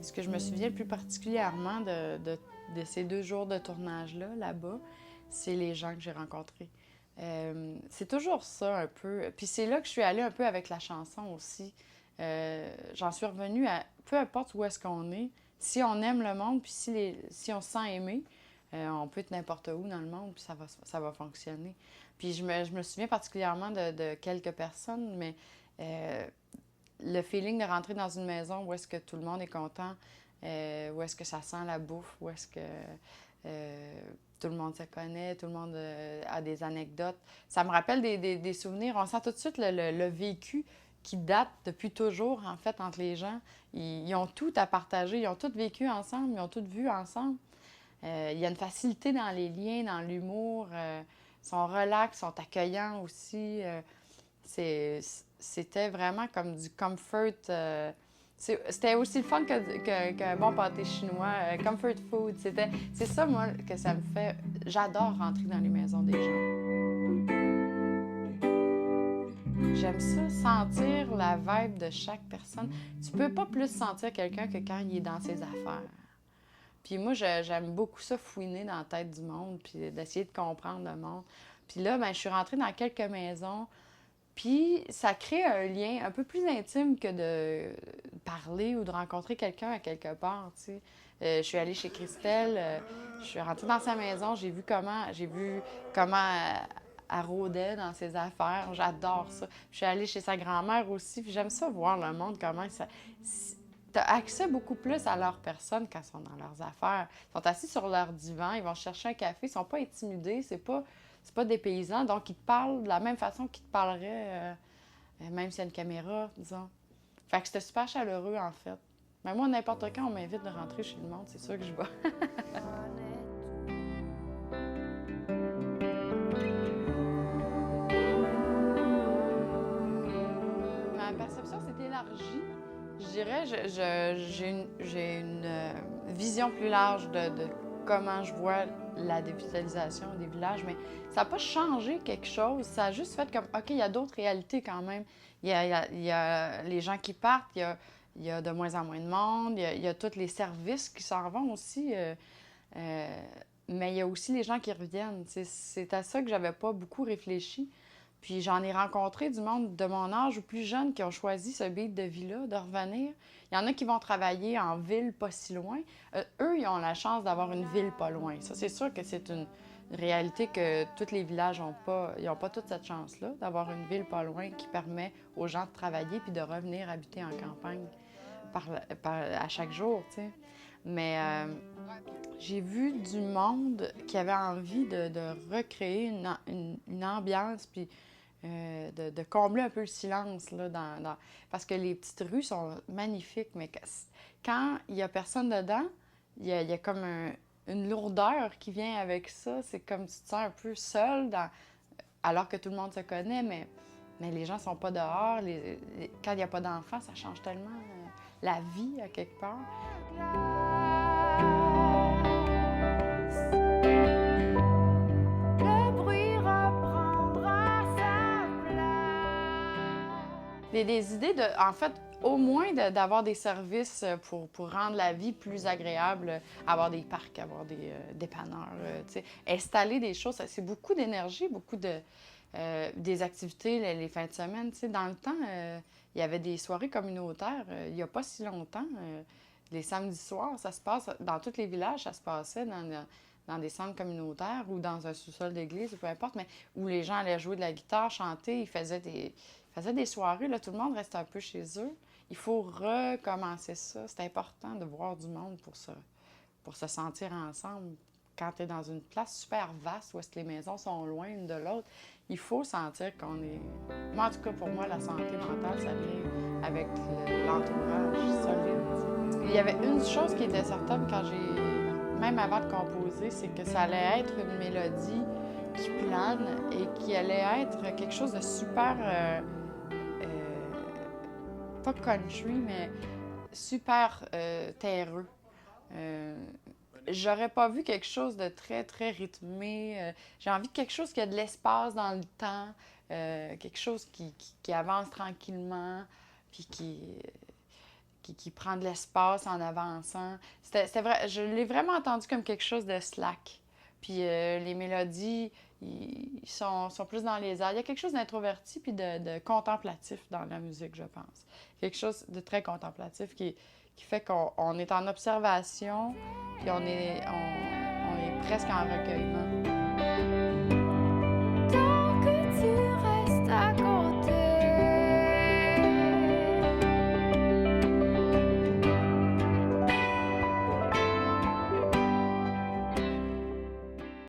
Ce que je me souviens le plus particulièrement de ces 2 jours de tournage-là, là-bas, c'est les gens que j'ai rencontrés. C'est toujours ça un peu. Puis c'est là que je suis allée un peu avec la chanson aussi. J'en suis revenue à peu importe où est-ce qu'on est, si on aime le monde, puis si on se sent aimé, on peut être n'importe où dans le monde, puis ça va fonctionner. Puis je me souviens particulièrement de quelques personnes, mais le feeling de rentrer dans une maison où est-ce que tout le monde est content, où est-ce que ça sent la bouffe, où est-ce que tout le monde se connaît, tout le monde a des anecdotes. Ça me rappelle des souvenirs. On sent tout de suite le vécu qui date depuis toujours, en fait, entre les gens. Ils ont tout à partager, ils ont tout vécu ensemble, ils ont tout vu ensemble. Il y a une facilité dans les liens, dans l'humour. Ils sont relax, ils sont accueillants aussi. C'était vraiment comme du comfort. C'était aussi le fun qu'un bon pâté chinois, comfort food. C'est ça, moi, que ça me fait. J'adore rentrer dans les maisons des gens. J'aime ça, sentir la vibe de chaque personne. Tu peux pas plus sentir quelqu'un que quand il est dans ses affaires. Puis moi, j'aime beaucoup ça, fouiner dans la tête du monde, puis d'essayer de comprendre le monde. Puis là, ben, je suis rentrée dans quelques maisons. Puis ça crée un lien un peu plus intime que de parler ou de rencontrer quelqu'un à quelque part, tu sais. Je suis allée chez Christelle, je suis rentrée dans sa maison, j'ai vu comment elle rôdait dans ses affaires. J'adore ça. Je suis allée chez sa grand-mère aussi, puis j'aime ça voir le monde, comment ça... T'as accès beaucoup plus à leur personne quand ils sont dans leurs affaires. Ils sont assis sur leur divan, ils vont chercher un café, ils sont pas intimidés, c'est pas des paysans, donc ils te parlent de la même façon qu'ils te parleraient, même s'il y a une caméra, disons. Fait que c'était super chaleureux, en fait. Mais moi, n'importe quand on m'invite de rentrer chez le monde, c'est sûr que je vais. Ma perception s'est élargie. Je dirais, j'ai une vision plus large de comment je vois la dévitalisation des villages, mais ça n'a pas changé quelque chose. Ça a juste fait comme, OK, il y a d'autres réalités quand même. Il y a les gens qui partent, il y a de moins en moins de monde, il y a tous les services qui s'en vont aussi. Mais il y a aussi les gens qui reviennent. C'est à ça que j'avais pas beaucoup réfléchi. Puis j'en ai rencontré du monde de mon âge ou plus jeune qui ont choisi ce beat de vie-là, de revenir. Il y en a qui vont travailler en ville pas si loin. Eux, ils ont la chance d'avoir une ville pas loin. Ça, c'est sûr que c'est une réalité que tous les villages n'ont pas. Ils n'ont pas toute cette chance-là, d'avoir une ville pas loin qui permet aux gens de travailler puis de revenir habiter en campagne à chaque jour, tu sais. Mais j'ai vu du monde qui avait envie de recréer une ambiance, puis de combler un peu le silence, là, parce que les petites rues sont magnifiques, mais quand il n'y a personne dedans, il y a comme une lourdeur qui vient avec ça. C'est comme tu te sens un peu seul, alors que tout le monde se connaît, mais les gens sont pas dehors. Quand il n'y a pas d'enfants, ça change tellement la vie, à quelque part. Des idées en fait, au moins d'avoir des services pour rendre la vie plus agréable, avoir des parcs, avoir des dépanneurs, tu sais, installer des choses, c'est beaucoup d'énergie, beaucoup des activités les fins de semaine, tu sais. Dans le temps, il y avait des soirées communautaires, il n'y a pas si longtemps. Les samedis soirs, ça se passe, dans tous les villages, ça se passait dans des centres communautaires ou dans un sous-sol d'église, ou peu importe, mais où les gens allaient jouer de la guitare, chanter, ils faisaient des soirées, là, tout le monde reste un peu chez eux. Il faut recommencer ça. C'est important de voir du monde pour se sentir ensemble. Quand tu es dans une place super vaste où est-ce que les maisons sont loin l'une de l'autre, il faut sentir qu'on est... Moi, en tout cas, pour moi, la santé mentale, ça vient avec l'entourage solide. Il y avait une chose qui était certaine quand même avant de composer, c'est que ça allait être une mélodie qui plane et qui allait être quelque chose de super... pas country, mais super terreux. J'aurais pas vu quelque chose de très, très rythmé. J'ai envie de quelque chose qui a de l'espace dans le temps, quelque chose qui avance tranquillement, puis qui prend de l'espace en avançant. C'était vrai, je l'ai vraiment entendu comme quelque chose de slack. Puis les mélodies, ils sont plus dans les airs. Il y a quelque chose d'introverti puis de contemplatif dans la musique, je pense. Quelque chose de très contemplatif qui fait qu'on est en observation, puis on est presque en recueillement.